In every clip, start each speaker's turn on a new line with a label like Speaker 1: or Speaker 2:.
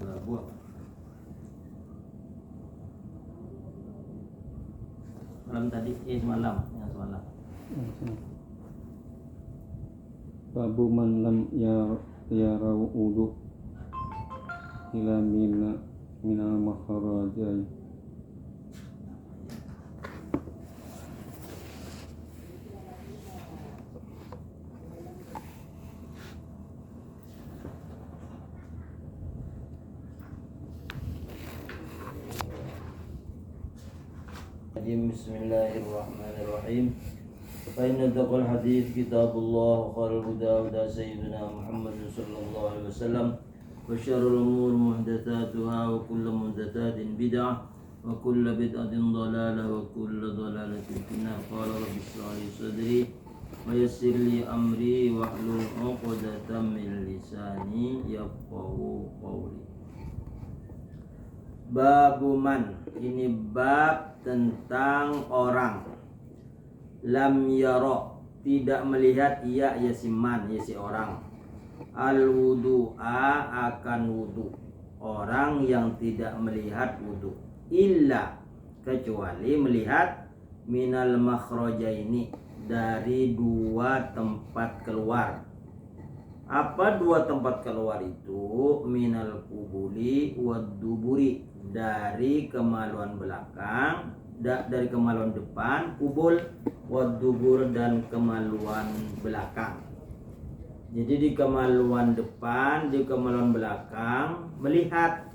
Speaker 1: Rabu apa? Malam tadi, semalam, yang semalam.
Speaker 2: Babu man lam yarau udu ila minal makharajai.
Speaker 1: Bismillahirrahmanirrahim. Fa inna taqal hadits kitabullah wa khairul huda sayyidina Muhammad sallallahu alaihi wasallam wa syarrul umur muhdatsatuha wa kullu muhdatsatin bid'ah wa kullu bid'atin dhalalah wa kullu dhalalatin finnar. Qala rabbi shrah li sadri wa yassir li amri wa hlul 'uqdatam min lisani yafqahu qawli. Babuman, ini bab tentang orang lam yara, tidak melihat ia si man, si orang, al wudu'a, akan wudu, orang yang tidak melihat wudu, illa, kecuali melihat minal makhrajaini, dari dua tempat keluar. Apa dua tempat keluar itu? Minal kubuli wad duburi, dari kemaluan belakang, dari kemaluan depan, kubul, wad dubur, dan kemaluan belakang. Jadi di kemaluan depan, di kemaluan belakang melihat.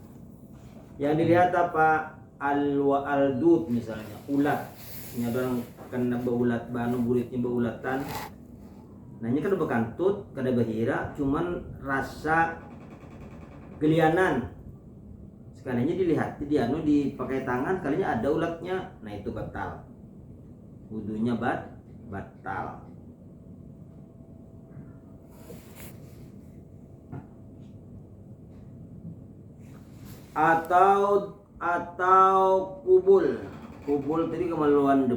Speaker 1: Yang dilihat apa? Al-dud misalnya, ulat. Ini orang kena beulat banu buritnya beulatan. Nah ini kada bekantut, kada bahira, cuman rasa gelianan. Sekalinya dilihat, dipakai tangan, kalinya ada ulatnya, nah itu batal. Wudunya batal. Atau kubul tadi kemaluan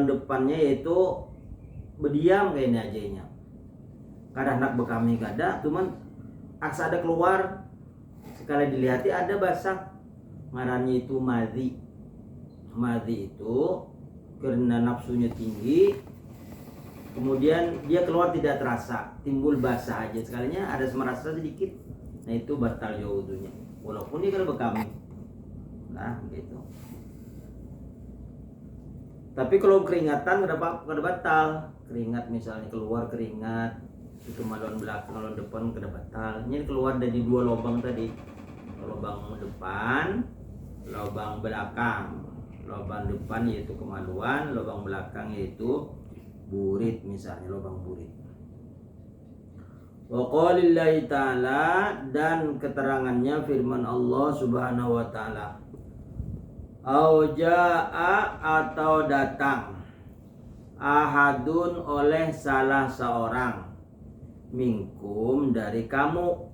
Speaker 1: depannya yaitu berdiam kayaknya ajanya. Kada nak bekami kada, cuman aksa ada keluar, sekali dilihati ada basah, ngarannya itu madhi. Madhi itu karena nafsunya tinggi, kemudian dia keluar tidak terasa, timbul basah aja, sekalinya ada semerasa sedikit, nah itu batal ya wudunya, walaupun dia kada bekami. Nah gitu. Tapi kalau keringatan kada batal. Keringat misalnya keluar keringat di kemaluan belakang, kemaluan depan kada batal. Ini keluar dari dua lubang tadi. Lubang depan, lubang belakang. Lubang depan yaitu kemaluan, lubang belakang yaitu burit misalnya, lubang burit. Wa qaulillahi ta'ala, dan keterangannya firman Allah Subhanahu wa taala. Auja'a, atau datang, ahadun, oleh salah seorang, minkum, dari kamu.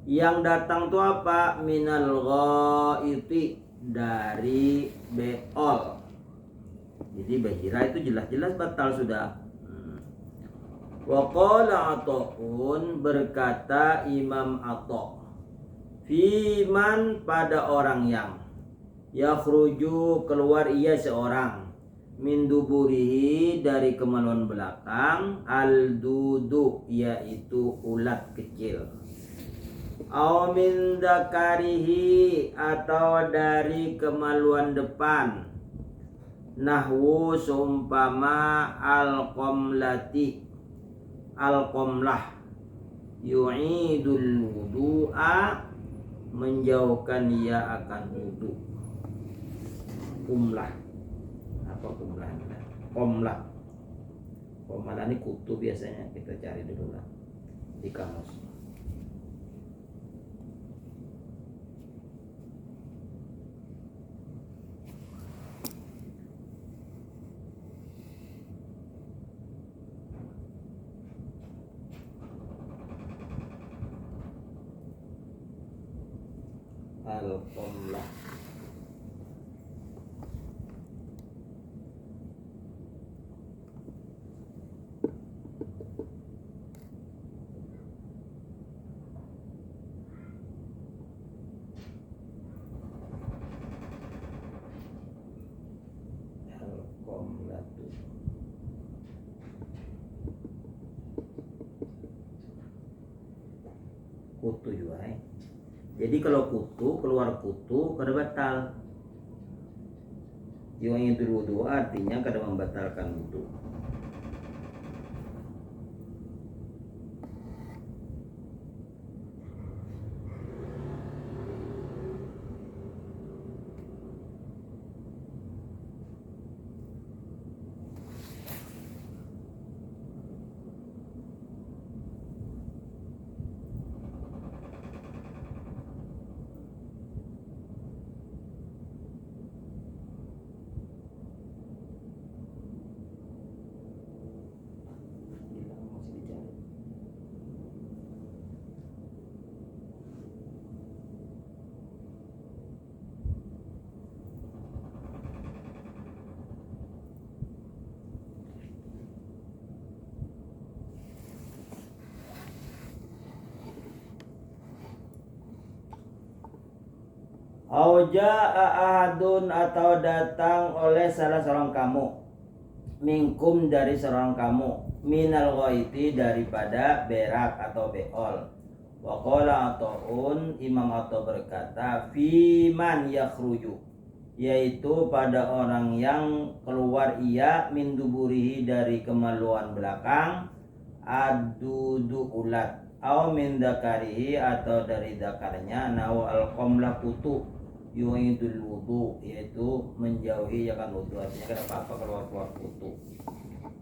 Speaker 1: Yang datang tuh apa? Minal ghaiti, dari beol. Jadi bahira itu jelas-jelas batal sudah. Wa qala Ata'un, berkata Imam Ata', fiman, pada orang yang yakhruju, keluar ia seorang, min duburihi, dari kemaluan belakang, al dudu, yaitu ulat kecil, au min dzakarihi, atau dari kemaluan depan, nahwu, seumpama al-qamlati, al-qamlah, yu'idul wudu'a, menjauhkan ia akan wudu. Kumlah, apa kumlah? Komlah. Komlah ini kutu, biasanya kita cari dulu lah di kamus. Al-qamlah. kutu juga. Jadi kalau kutu keluar kutu kada batal. Yang itu wudu artinya kada membatalkan wudu. Auja'a ahadun atau datang oleh salah seorang kamu, minkum dari seorang kamu, minal ghaiti daripada berak atau beol. Wa qala Athaun, Imam Atha berkata, fi man yakhruju, yaitu pada orang yang keluar ia min duburihi dari kemaluan belakang, adudu ulat, au min dakarihi atau dari dakarnya, nawa al-qamla kutu, yu'idul wudu, yaitu menjauhi akan wudu, artinya kan apa-apa keluar kutu.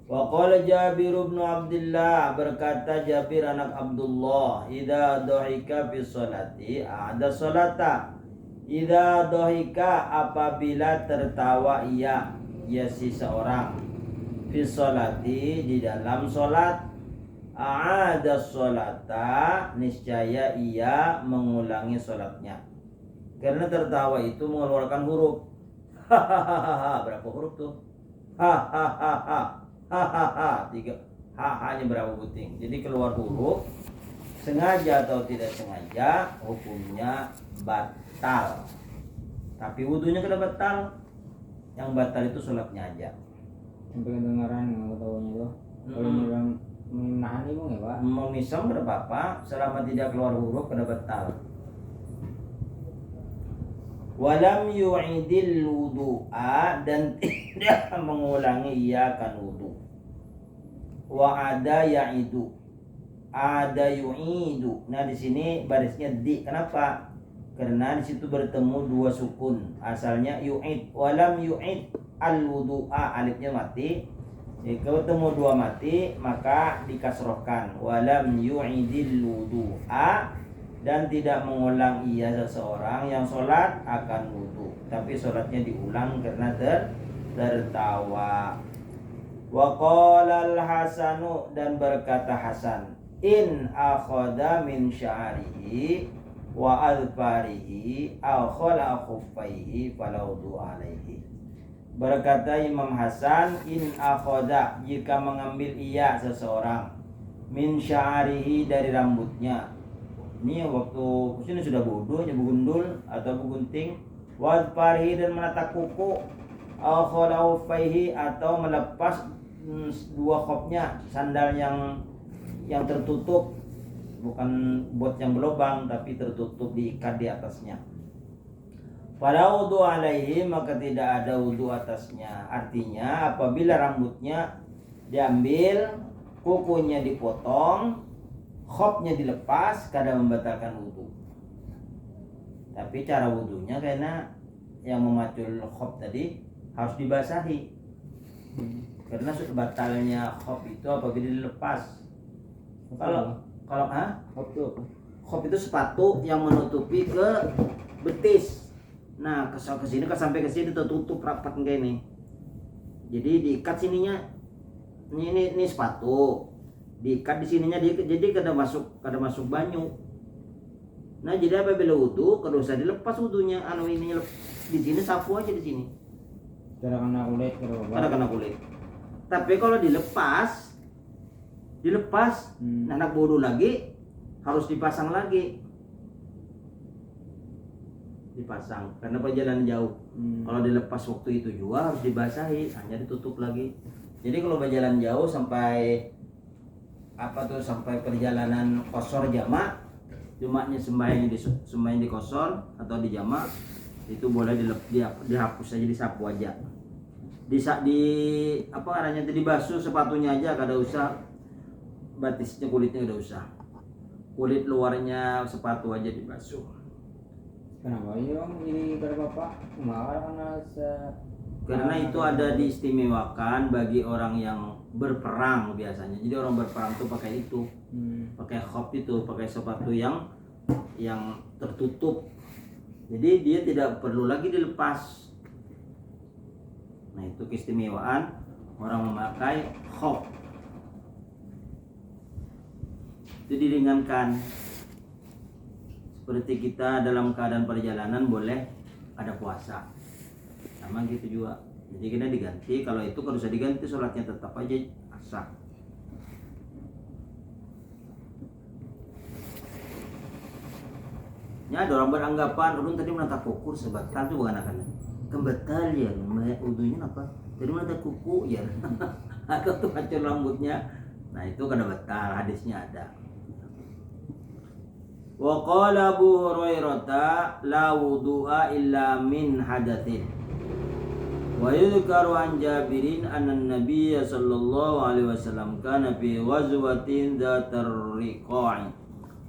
Speaker 1: Wa qala Jabir bin Abdullah, berkata Jabir anak Abdullah, idza dhahika fi sholati ada sholata. Idza dhahika apabila tertawa ia, ya si seorang, fi sholati di dalam salat, ada sholata niscaya ia mengulangi salatnya. Karena tertawa itu mengeluarkan huruf. Hahaha, berapa huruf tuh? Hahaha. Hahaha, 3. Hanya berapa puting. Jadi keluar huruf, sengaja atau tidak sengaja, hukumnya batal. Tapi wudunya kada batal. Yang batal itu sholatnya aja.
Speaker 3: Sampai kedengaran ketawanya tuh. Kalau menahan ibu nggak pak?
Speaker 1: Memisam kada apa-apa, selama tidak keluar huruf kada batal. Walam yu'idil wudu'a, dan tidak mengulangi ia akan wudu. Wa ada ya'idu, ada yu'idu. Nah di sini barisnya di. Kenapa? Karena di situ bertemu dua sukun. Asalnya yu'id. Walam yu'id al wudu'a, alifnya mati. Jika bertemu dua mati maka dikasrohkan. Walam yu'idil wudu'a, dan tidak mengulang ia seseorang yang sholat akan wudu, tapi sholatnya diulang karena tertawa. Wa qala al-Hasanu, dan berkata Hasan, in akhadha min sya'rihi wa adfarihi aw khala khuffaihi fala wudu alaihi. Berkata Imam Hasan, in akhadha, jika mengambil ia seseorang, min sya'rihi dari rambutnya. Ini waktu sini sudah bodoh, begundul atau begunting, wadfarihi, dan menata kuku, au khalaufihi, atau melepas dua khopnya, sandal yang tertutup, bukan bot yang berlubang tapi tertutup, diikat di atasnya. Pada wudu alaihi, maka tidak ada wudu atasnya. Artinya apabila rambutnya diambil, kukunya dipotong, khopnya dilepas, kada membatalkan wudu. Tapi cara wudunya karena yang memacul khop tadi harus dibasahi. Karena batalnya khop itu apabila dilepas. Khop itu sepatu yang menutupi ke betis. Nah, kesini sampai ke sini tertutup rapat kayak ini. Jadi diikat sininya. Ini sepatu. Diikat di sininya, jadi kada masuk banyu. Nah jadi apabila wudu kada usah dilepas wudunya, ininya di sini sapu aja di sini.
Speaker 3: Kada kena kulit,
Speaker 1: kada kena kulit. Tapi kalau dilepas, nah, nak wudu lagi harus dipasang lagi. Dipasang karena perjalanan jauh. Kalau dilepas waktu itu juga harus dibasahi, hanya ditutup lagi. Jadi kalau berjalan jauh sampai sampai perjalanan qasar jamak, Jumatnya sembahyang di kosor atau di jamak itu boleh dihapus aja, disapu aja. Di apa arahnya itu dibasuh sepatunya aja, kada usah batisnya, kulitnya kada usah. Kulit luarnya sepatu aja dibasuh.
Speaker 3: Kenapa ini om ini kata bapak? Karena
Speaker 1: Karena itu ada diistimewakan bagi orang yang berperang biasanya. Jadi orang berperang tuh pakai itu, pakai khop itu, pakai sepatu yang tertutup. Jadi dia tidak perlu lagi dilepas. Nah itu keistimewaan orang memakai khop. Itu diringankan. Seperti kita dalam keadaan perjalanan boleh ada puasa, sama gitu juga. Jadi kita diganti, kalau itu kalau bisa diganti sholatnya tetap aja sah. Ya ada orang beranggapan ulun tadi menata kuku sebatal tuh bukan akan kebetal ya, udunya apa? Tadi menata kuku ya, atau tuh hancur rambutnya. Nah itu kada batal, hadisnya ada. Wa qala Abu Hurairah la wudu'a illa min hadatsin. Wa yudhkaru an Jabirin anna an-nabiy sallallahu alaihi wasallam kana fi ghazwatin dzatar riqa'i.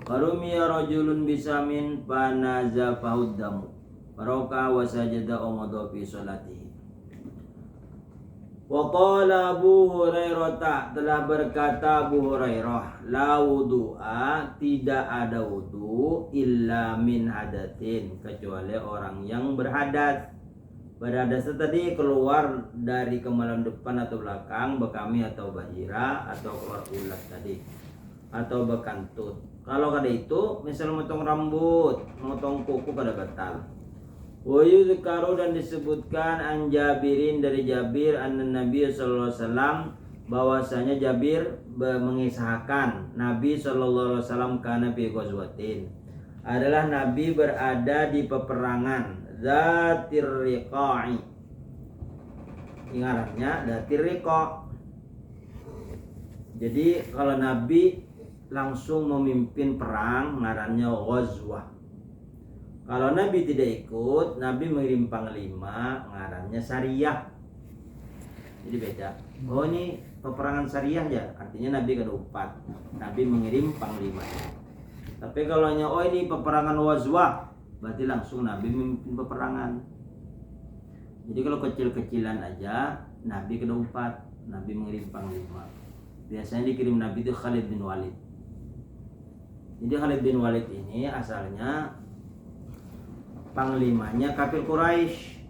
Speaker 1: Farumiya rajulun bisamin fanazafahu damu. Faraka wa sajada umada fi salatihi. Wa qala Abu Hurairah, telah berkata Abu Hurairah, la wudu'a, tidak ada wudu illa min hadatsin, kecuali orang yang berhadas. Berhadas tadi keluar dari kemaluan depan atau belakang, bekami atau bahira, atau keluar ulat tadi, atau bekantut. Kalau kada itu, misal motong rambut, motong kuku, kada batal. Wa yudhkaru, dan disebutkan an Jabirin, dari Jabir, anna Nabi sallallahu alaihi wasallam, bahwasanya Jabir mengisahkan Nabi sallallahu alaihi wasallam kana fi ghazwatin, adalah Nabi berada di peperangan Dzatir Riqa'i. Ingarannya Dzatir Riqa'. Jadi kalau Nabi langsung memimpin perang ngarannya ghazwah. Kalau Nabi tidak ikut, Nabi mengirim panglima, ngarannya sariyah. Jadi beda. Oh ini peperangan sariyah ya, artinya Nabi kada upat. Nabi mengirim panglima. Tapi kalau hanya oh ini peperangan ghazwah, berarti langsung Nabi memimpin peperangan. Jadi kalau kecil-kecilan aja, Nabi kada upat, Nabi mengirim panglima. Biasanya dikirim Nabi itu Khalid bin Walid. Jadi Khalid bin Walid ini asalnya panglimanya kafir Quraisy.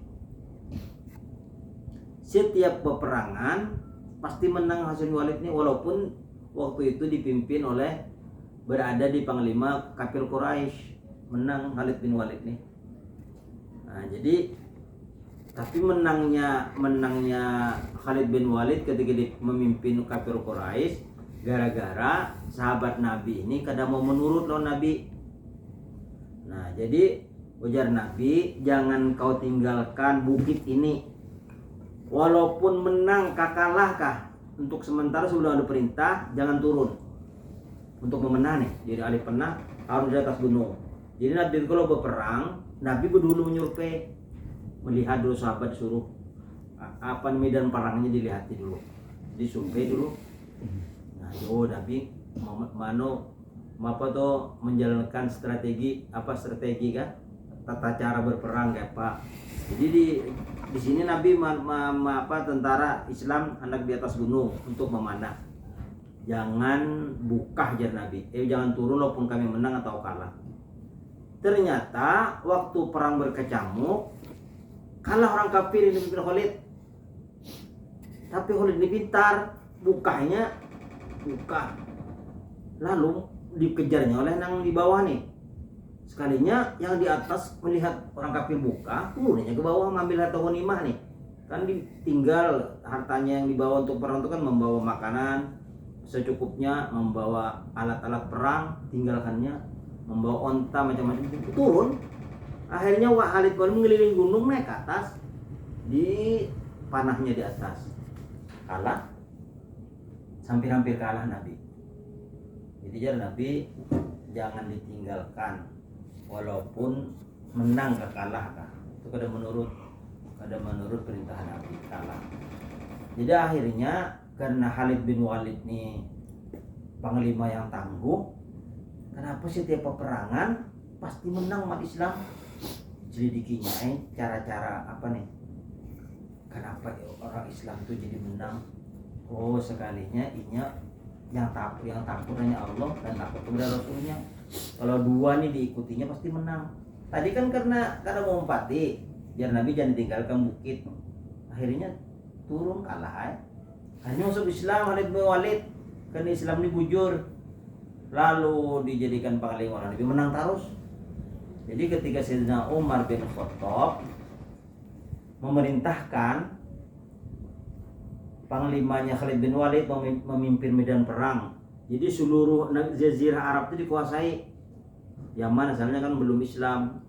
Speaker 1: Setiap peperangan pasti menang Khalid bin Walid ini, walaupun waktu itu dipimpin oleh berada di panglima kafir Quraisy, menang Khalid bin Walid nih. Nah, jadi tapi menangnya Khalid bin Walid ketika memimpin kafir Quraisy gara-gara sahabat Nabi ini kada mau menurut lawan Nabi. Nah, jadi ujar Nabi, jangan kau tinggalkan bukit ini. Walaupun menang kalah kah, untuk sementara sebelum ada perintah jangan turun. Untuk memenang nih, jadi alih pernah harus di atas gunung. Jadi Nabi kalau berperang, Nabi dulu menyurvei, melihat dulu sahabat, disuruh apa medan perangnya dilihat dulu, disurvei dulu. Nah, yo Nabi apa tuh menjalankan strategi kan, tata cara berperang kayak apa. Jadi di sini Nabi tentara Islam hendak di atas gunung untuk memanah. Jangan buka jar Nabi. Jangan turun walaupun kami menang atau kalah. Ternyata waktu perang berkecamuk, kalah orang kafir ini pimpin Khalid. Tapi Khalid ini pintar, buka. Lalu dikejarnya oleh yang di bawah nih. Sekalinya yang di atas melihat orang kafir buka, turunnya ke bawah mengambil harta ghanimah nih. Kan ditinggal hartanya yang dibawa untuk perang itu kan, membawa makanan secukupnya, membawa alat-alat perang, tinggalkannya, membawa onta macam-macam, turun. Akhirnya Khalid bin mengelilingi gunung, naik ke atas, di panahnya di atas, kalah, hampir kalah Nabi. Jadi Nabi jangan ditinggalkan walaupun menang ke kalah kan. Itu kada menurut perintah Nabi kalah. Jadi akhirnya karena Khalid bin Walid ini panglima yang tangguh, kenapa setiap peperangan pasti menang umat Islam? Selidikinya cara-cara apa nih? Kenapa orang Islam itu jadi menang? Oh, sekalinya inya yang takut hanya Allah dan takut kepada Rasulnya. Kalau dua nih diikutinya pasti menang. Tadi kan karena mau empati, biar Nabi jangan tinggalkan bukit. Akhirnya turun kalah. Hanya masuk Islam Khalid bin Walid, karena Islam ini bujur. Lalu dijadikan panglima orang Nabi menang terus. Jadi ketika Sayyidina Umar bin Khattab memerintahkan panglimanya Khalid bin Walid memimpin medan perang. Jadi seluruh jazirah Arab itu dikuasai. Yaman asalnya kan belum Islam,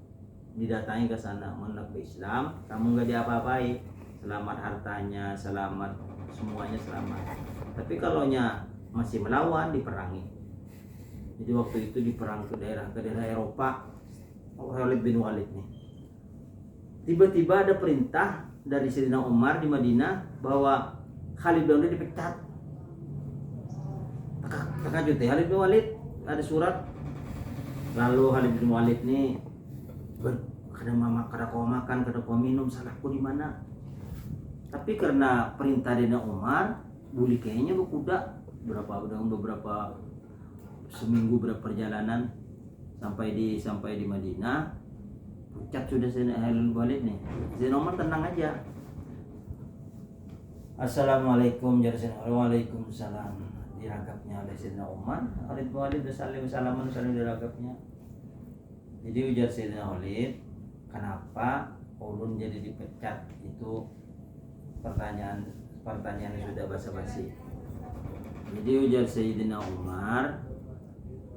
Speaker 1: didatangi ke sana, menolak ke Islam, kamu nggak diapa-apai, selamat hartanya, selamat semuanya selamat. Tapi kalau masih melawan diperangi. Jadi waktu itu diperang ke daerah Eropa, Khalid bin Walid nih. Tiba-tiba ada perintah dari Sayyidina Umar di Madinah bahwa Khalid bin Walid dipecat. Terkejut ya Khalid bin Walid, ada surat. Lalu Khalid bin Walid nih kada kau makan, kada kau minum, salahku di mana? Tapi karena perintah Sayyidina Umar, buli kayaknya berkuda beberapa seminggu berperjalanan sampai di Madinah. Pucat sudah Sayyidina Khalid bin Walid nih. Sayyidina Umar tenang aja. Assalamualaikum warahmatullahi wabarakatuh. Waalaikumsalam. Diragapnya oleh Sayyidina Umar. Khalid bin Walid saling diragapnya. Jadi ujar Sayyidina Khalid, kenapa ulun jadi dipecat? Itu pertanyaan yang sudah basa-basi. Jadi ujar Sayyidina Umar,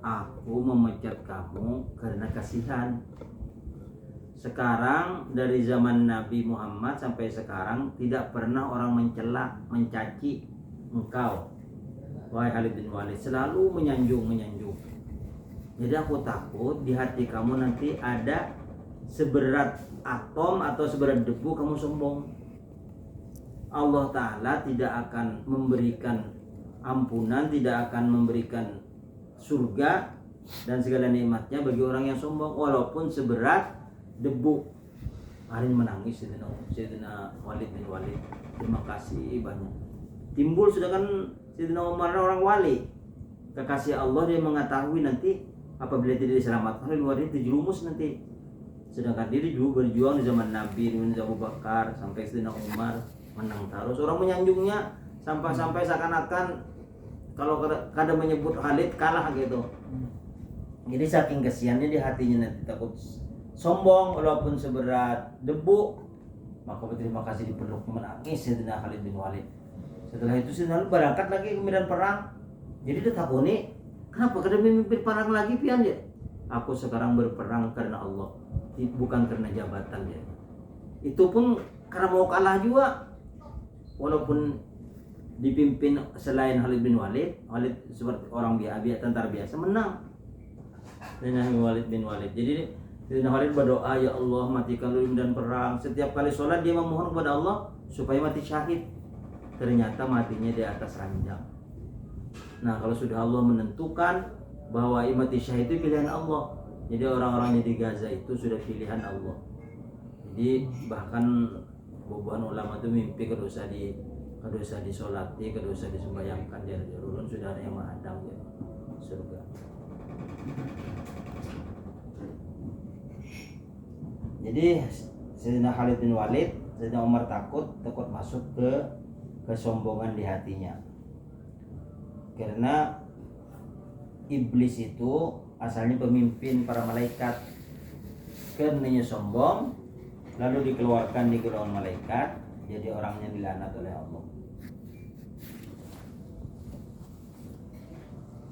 Speaker 1: aku memecat kamu karena kasihan. Sekarang dari zaman Nabi Muhammad sampai sekarang tidak pernah orang mencela, mencaci engkau, wahai Khalid bin Walid, selalu menyanjung. Jadi aku takut di hati kamu nanti ada seberat atom atau seberat debu kamu sombong. Allah Ta'ala tidak akan memberikan ampunan, tidak akan memberikan surga dan segala nikmatnya bagi orang yang sombong walaupun seberat debu. Hari menangis Sayyidina Khalid bin Walid. Terima kasih banyak. Timbul sudah kan Sayyidina Umar orang wali, kekasih Allah, dia mengetahui nanti apabila tidak diselamatkan Khalid bin Walid terjerumus nanti. Sedangkan dia juga berjuang di zaman Nabi, di zaman Abu Bakar sampai Sayyidina Umar menang terus. Orang menyanjungnya sampai seakan-akan kalau kada menyebut Khalid kalah gitu. Jadi saking kesiannya di hatinya nanti takut sombong walaupun seberat debu, maka berterima kasih dipeluk menangis Sayyidina Khalid bin Walid. Setelah itu Sayyidina Khalid berangkat lagi ke medan perang. Jadi dia takuni, kenapa kada memimpin perang lagi pian ya? Aku sekarang berperang karena Allah, bukan karena jabatan ya. Itu pun karena mau kalah juga. Walaupun dipimpin selain Khalid bin Walid seperti orang biasa, tentara biasa menang. Dengan Khalid bin Walid. Jadi Sayyidina Khalid berdoa, ya Allah matikan di medan perang. Setiap kali sholat dia memohon kepada Allah supaya mati syahid. Ternyata matinya di atas ranjang. Nah kalau sudah Allah menentukan bahwa mati syahid itu pilihan Allah. Jadi orang-orang di Gaza itu sudah pilihan Allah. Jadi bahkan beberapa ulama itu mimpi kedosa disolati, kedosa disembayangkan dari ulun sudah ada yang menghadang ya surga. Jadi Sayyidina Khalid bin Walid, Sayyidina Umar takut masuk ke kesombongan di hatinya. Karena iblis itu asalnya pemimpin para malaikat. Karenanya sombong, lalu dikeluarkan di golongan malaikat, jadi orangnya dilaknat oleh Allah.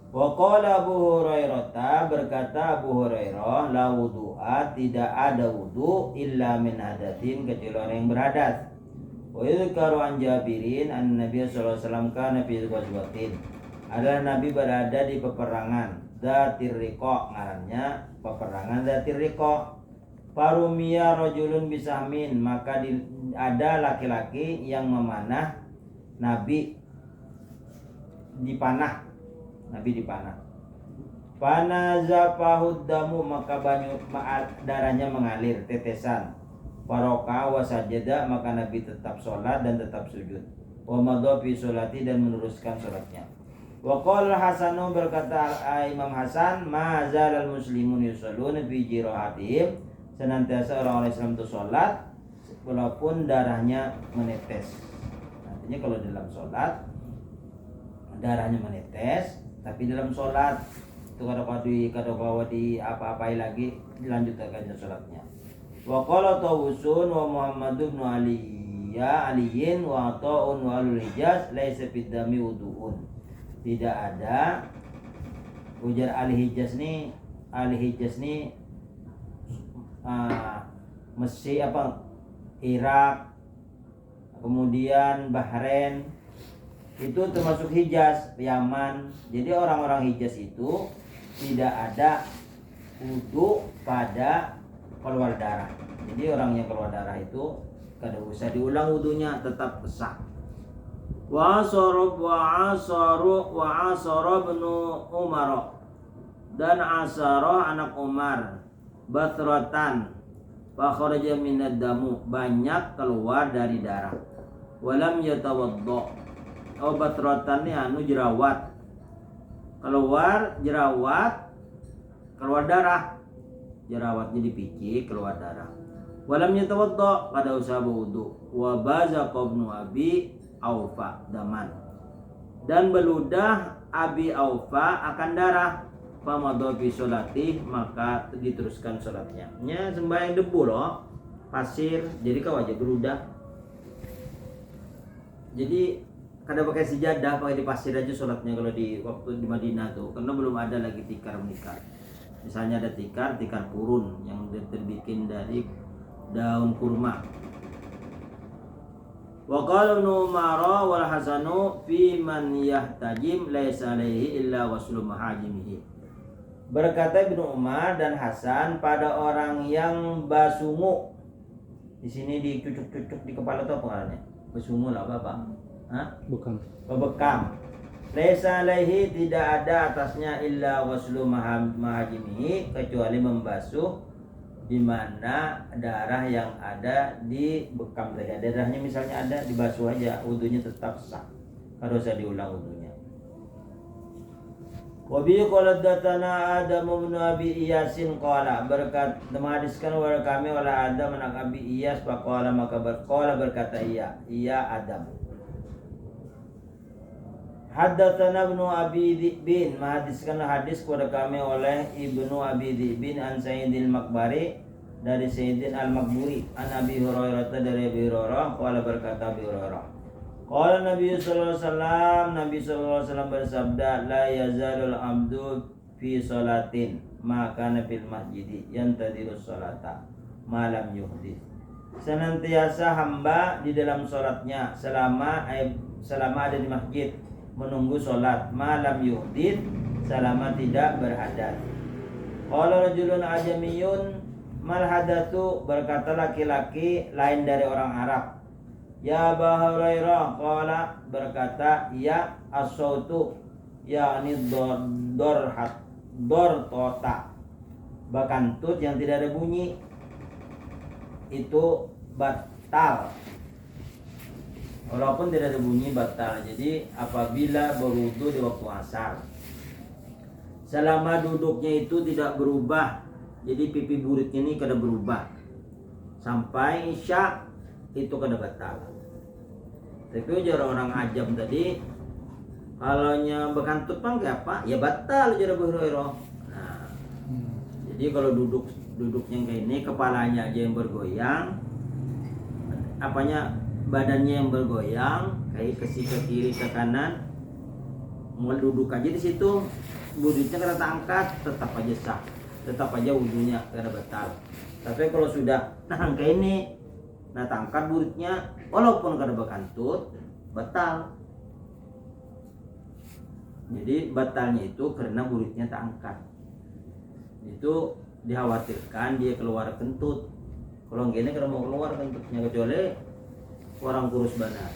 Speaker 1: Wa qala Abu Hurairah, berkata Abu Hurairah, la wudu'a, tidak ada wudu illa min hadatsin, kecuali orang yang berhadas. Wa yadhkaru an Jabirin an Nabi sallallahu alaihi wasallam kana fi ghazwatin. adalah Nabi berada di peperangan Dzatir Riqa, ngarannya peperangan Dzatir Riqa. Parumia rajulun bisahmin, maka ada laki-laki yang memanah Nabi dipanah. Panazafahud damu, maka darahnya mengalir tetesan. Faroka wa sajada, maka Nabi tetap sholat dan tetap sujud. Wa madha fi sholati, dan meneruskan sholatnya. Wa qala Hasanu, berkata Imam Hasan, ma zalal muslimun yusalluna fi jirahatihim, senantiasa orang-orang Islam itu sholat walaupun darahnya menetes. Artinya kalau dalam sholat darahnya menetes, tapi dalam sholat itu kada bawa di apa-apai lagi, dilanjutkan sholatnya. Wa qala Tawusun wa Muhammad bin Aliyin wa Ta'un wa Alul Hijaz laisa fid dami wudu'un. Tidak ada, ujar Ahli Hijaz nih Mesir Irak, kemudian Bahrain, itu termasuk Hijaz, Yaman. Jadi orang-orang Hijaz itu tidak ada wudu pada keluar darah. Jadi orang yang keluar darah itu kada usah diulang wudunya, tetap sah. Wa asara bnu Umar, dan asara anak Umar batratan fa kharaja minad damu, banyak keluar dari darah. Walam yatawaddo, batratan ni jerawat, keluar darah, jerawatnya dipicik keluar darah. Walam yatawaddo, kada usah wudu. Wa baza qabnu Abi Aufa daman, dan beludah Abi Aufa akan darah. Famadha fi sholati, maka diteruskan sholatnya. Nya sembahyang debu loh, pasir, jadi kau aja beludah. Jadi kada pakai sejadah, pakai di pasir aja sholatnya kalau di waktu di Madinah tuh, karena belum ada lagi tikar menikah. Misalnya ada tikar purun yang terbikin dari daun kurma. Wa qala Ibnu Umar wal Hasanu fi man yahtajim laisa alaihi illa waslu mahajimihi. Berkata Ibnu Umar dan Hasan pada orang yang basungu. Di sini dicucuk-cucuk di kepala itu apa artinya? Basungu lah apa?
Speaker 2: Bukan.
Speaker 1: Bebekam. Laisa alaihi, tidak ada atasnya illa waslu mahajimihi, kecuali membasuh di mana darah yang ada di bekam tadi. Darahnya misalnya ada, dibasuh aja, wudunya tetap sah. Harus usah diulang wudunya. Wa bi qala datana Adam bin Abi Iyasin qala, hadiskan kepada kami oleh Adam anak Abi Iyas, faqala, maka berkata ia Adam. Haddatsana Ibnu Abi Dhi'bin, menghadiskan hadis kepada kami oleh Ibnu Abi Dhi'bin an Sayyidil Makbari, dari Sayyidin Al-Makburi, an Abi Hurairah, dari Abi Hurairah, qala, berkata Abi Hurairah, qala Nabi sallallahu alaihi wasallam bersabda, la yazalul abdu fi sholatin ma kana fil masjidi yantadiru sholata malam yuhdits. Senantiasa hamba di dalam sholatnya selama ada di masjid, menunggu sholat, malam yuhdits, selama tidak berhadas. Qala rajulun ajamiyun mal hadatsu, berkata laki-laki lain dari orang Arab, ya Abu Hurairah, qala, berkata ya as-sautu, yakni dortota, bakantut yang tidak ada bunyi, itu batal. Walaupun tidak ada bunyi batal. Jadi apabila berwudu di waktu asar, selama duduknya itu tidak berubah, jadi pipi buritnya ini kada berubah sampai isya, itu kada batal. Tapi ujar orang ajam tadi, kalau nya bekantut pang kayak apa? Ya batal ujar Abu Hurairah. Nah, jadi kalau duduknya kayak ini, kepalanya aja yang bergoyang, apanya badannya yang bergoyang, kayak ke kiri ke kanan, mau duduk aja di situ, buritnya kada angkat, tetap aja sah, tetap aja wudunya kada batal. Tapi kalau sudah kayak ini, angkat buritnya, walaupun kada bekantut, batal. Jadi batalnya itu karena buritnya tak angkat. Itu dikhawatirkan dia keluar kentut. Kalau gini kalau mau keluar kentutnya, kecuali orang kurus badan.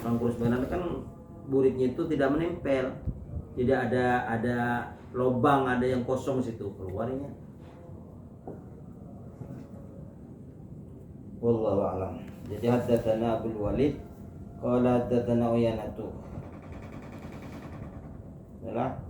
Speaker 1: Orang kurus badan kan buritnya itu tidak menempel. Tidak ada lubang, ada yang kosong situ keluarnya. Wallahu a'lam. Jadi haddatsana Abdul Walid qala haddatsana Uyanatu. Yalah.